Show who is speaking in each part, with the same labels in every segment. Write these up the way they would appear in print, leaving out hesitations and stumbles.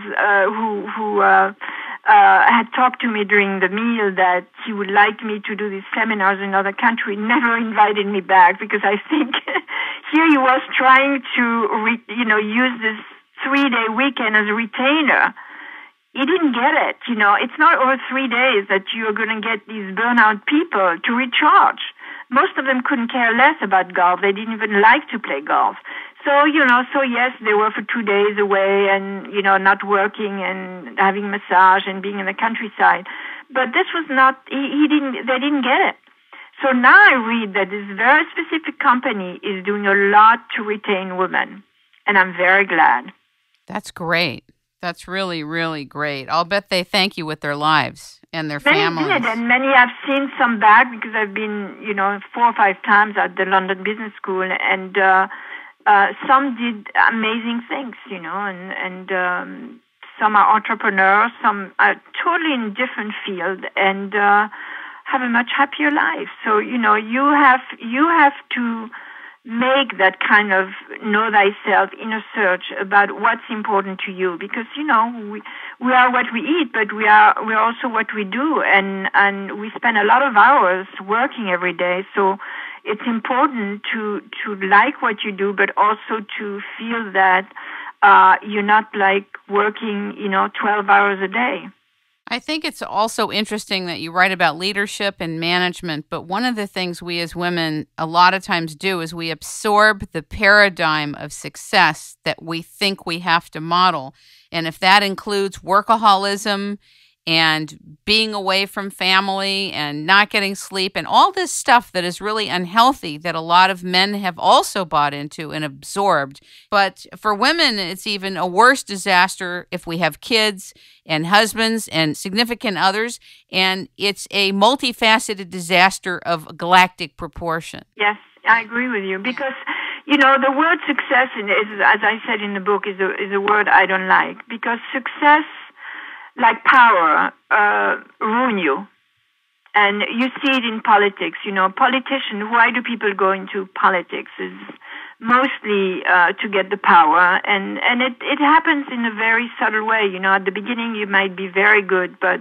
Speaker 1: who had talked to me during the meal that he would like me to do these seminars in other countries, never invited me back, because I think here he was trying to, use this 3-day weekend as a retainer. He didn't get it. It's not over 3 days that you're going to get these burnout people to recharge. Most of them couldn't care less about golf. They didn't even like to play golf. So yes, they were for 2 days away and, not working and having massage and being in the countryside. But this was not, they didn't get it. So now I read that this very specific company is doing a lot to retain women. And I'm very glad.
Speaker 2: That's great. That's really, really great. I'll bet they thank you with their lives and their families.
Speaker 1: Many did, and many I've seen some back because I've been, 4 or 5 times at the London Business School, and some did amazing things, and some are entrepreneurs, some are totally in different field and have a much happier life. So, you have to make that kind of know thyself inner search about what's important to you, because we are what we eat, but we're also what we do, and we spend a lot of hours working every day. So it's important to like what you do, but also to feel that you're not like working 12 hours a day.
Speaker 2: I think it's also interesting that you write about leadership and management, but one of the things we as women a lot of times do is we absorb the paradigm of success that we think we have to model. And if that includes workaholism and being away from family and not getting sleep and all this stuff that is really unhealthy that a lot of men have also bought into and absorbed. But for women, it's even a worse disaster if we have kids and husbands and significant others, and it's a multifaceted disaster of galactic proportion.
Speaker 1: Yes, I agree with you, because the word success is, as I said in the book, is a word I don't like, because success, like power, ruin you. And you see it in politics. Politicians, why do people go into politics? Is mostly to get the power. And it happens in a very subtle way. At the beginning you might be very good, but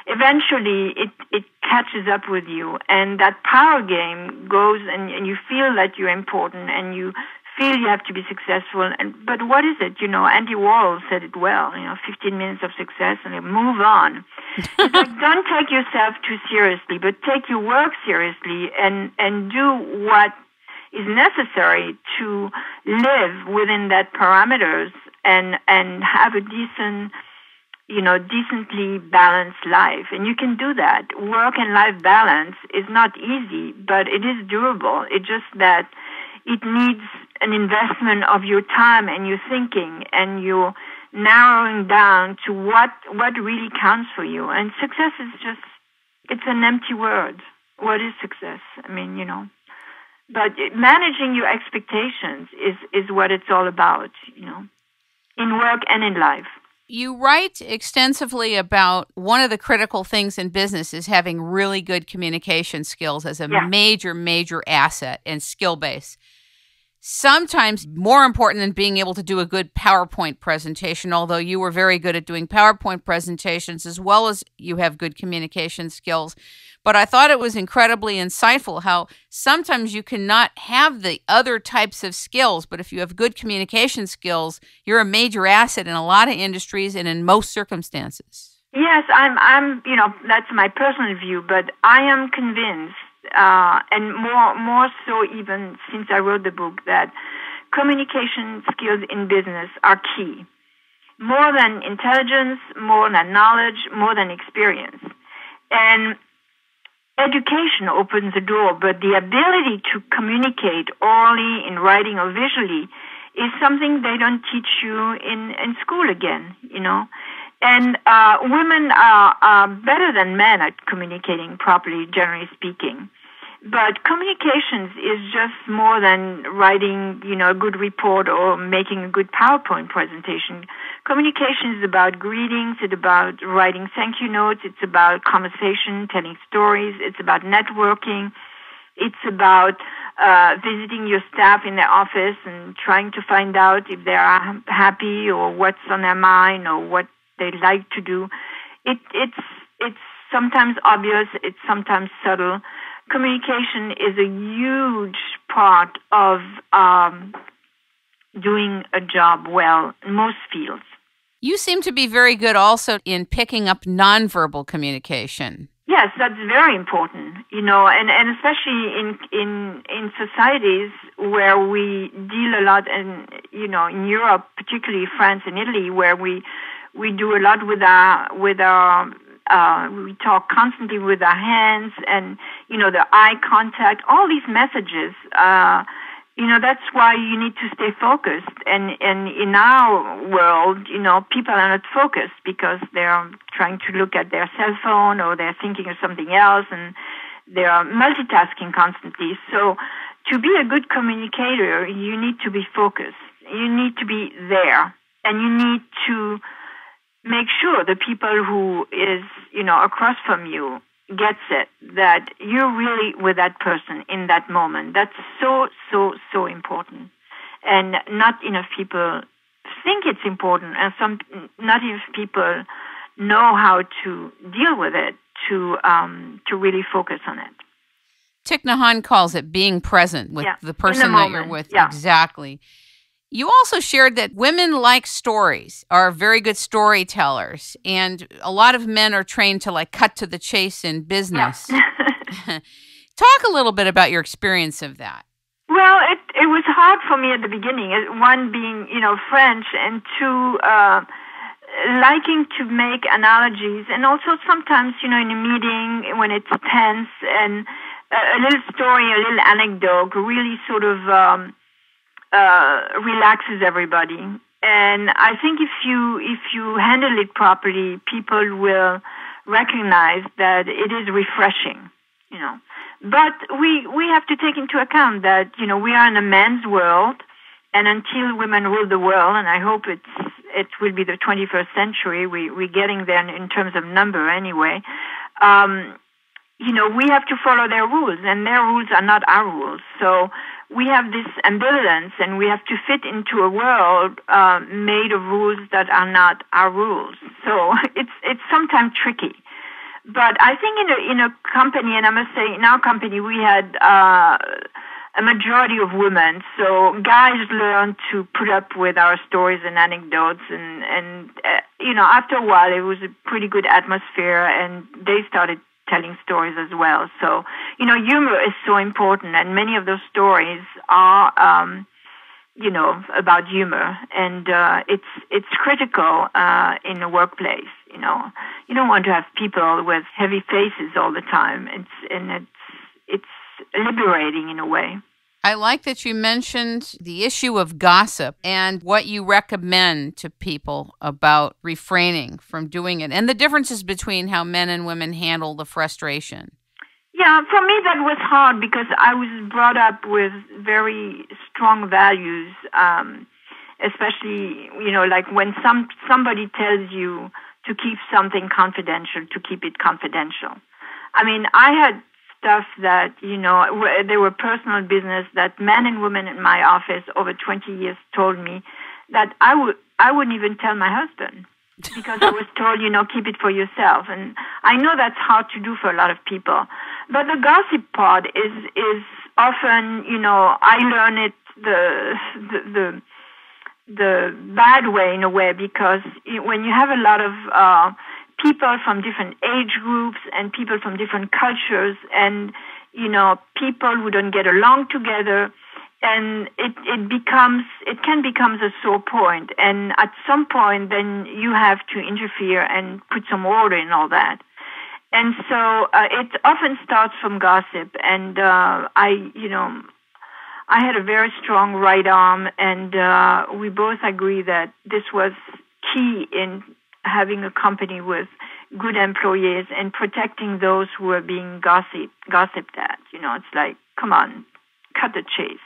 Speaker 1: eventually it catches up with you. And that power game goes, and you feel that you're important, and you feel you have to be successful. But what is it? Andy Warhol said it well, 15 minutes of success and then move on. It's like, don't take yourself too seriously, but take your work seriously and do what is necessary to live within that parameters and have a decent, decently balanced life. And you can do that. Work and life balance is not easy, but it is doable. It's just that it needs an investment of your time and your thinking, and you're narrowing down to what really counts for you. And success is just, it's an empty word. What is success? But managing your expectations is what it's all about, in work and in life.
Speaker 2: You write extensively about one of the critical things in business is having really good communication skills as a major, major asset and skill base. Sometimes more important than being able to do a good PowerPoint presentation, although you were very good at doing PowerPoint presentations as well as you have good communication skills. But I thought it was incredibly insightful how sometimes you cannot have the other types of skills, but if you have good communication skills, you're a major asset in a lot of industries and in most circumstances.
Speaker 1: Yes, I'm that's my personal view, but I am convinced, and more so even since I wrote the book, that communication skills in business are key. More than intelligence, more than knowledge, more than experience. And education opens the door, but the ability to communicate orally, in writing, or visually is something they don't teach you in school again, And women are better than men at communicating properly, generally speaking. But communications is just more than writing, a good report or making a good PowerPoint presentation. Communication is about greetings. It's about writing thank you notes. It's about conversation, telling stories. It's about networking. It's about visiting your staff in their office and trying to find out if they are happy or what's on their mind or what they like to do. It's sometimes obvious, it's sometimes subtle. Communication is a huge part of doing a job well in most fields.
Speaker 2: You seem to be very good also in picking up nonverbal communication.
Speaker 1: Yes, that's very important, and especially in societies where we deal a lot, and in Europe, particularly France and Italy, where we do a lot with our we talk constantly with our hands, and the eye contact, all these messages. That's why you need to stay focused. And in our world, people are not focused because they're trying to look at their cell phone or they're thinking of something else, and they're multitasking constantly. So to be a good communicator, you need to be focused. You need to be there, and you need to make sure the people who is, across from you gets it, that you're really with that person in that moment. That's so, so, so important. And not enough people think it's important, and not enough people know how to deal with it, to really focus on it.
Speaker 2: Thich Nhat Hanh calls it being present with the person that you're with.
Speaker 1: Yeah.
Speaker 2: Exactly. You also shared that women like stories, are very good storytellers, and a lot of men are trained to cut to the chase in business. Yeah. Talk a little bit about your experience of that.
Speaker 1: Well, it was hard for me at the beginning. One being, French, and two, liking to make analogies, and also sometimes, in a meeting when it's tense, and a little story, a little anecdote, really sort of relaxes everybody. And I think if you handle it properly, people will recognize that it is refreshing, But we have to take into account that, we are in a man's world, and until women rule the world, and I hope it will be the 21st century, we're getting there in terms of number anyway, we have to follow their rules, and their rules are not our rules. So we have this ambivalence, and we have to fit into a world made of rules that are not our rules. So it's sometimes tricky. But I think in a company, and I must say in our company, we had a majority of women. So guys learned to put up with our stories and anecdotes, and after a while, it was a pretty good atmosphere, and they started telling stories as well. So, humor is so important, and many of those stories are, about humor, and it's critical in the workplace. You don't want to have people with heavy faces all the time. It's liberating in a way.
Speaker 2: I like that you mentioned the issue of gossip and what you recommend to people about refraining from doing it, and the differences between how men and women handle the frustration.
Speaker 1: Yeah, for me that was hard because I was brought up with very strong values, especially, when somebody tells you to keep something confidential, to keep it confidential. I mean, I had stuff that, they were personal business that men and women in my office over 20 years told me that I wouldn't even tell my husband because I was told, keep it for yourself. And I know that's hard to do for a lot of people. But the gossip part is often, I learn it the bad way in a way, because when you have a lot of people from different age groups and people from different cultures, and people who don't get along together, and it can become a sore point, and at some point then you have to interfere and put some order in all that. And so it often starts from gossip, and I had a very strong right arm, and we both agree that this was key in having a company with good employees and protecting those who were being gossiped at. It's like, come on, cut the chase.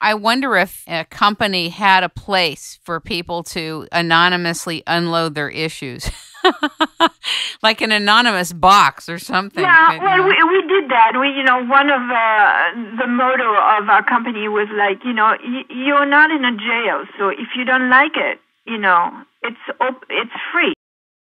Speaker 2: I wonder if a company had a place for people to anonymously unload their issues. Like an anonymous box or something.
Speaker 1: Yeah, well, we did that. One of the motto of our company was like, you're not in a jail, so if you don't like it, it's free.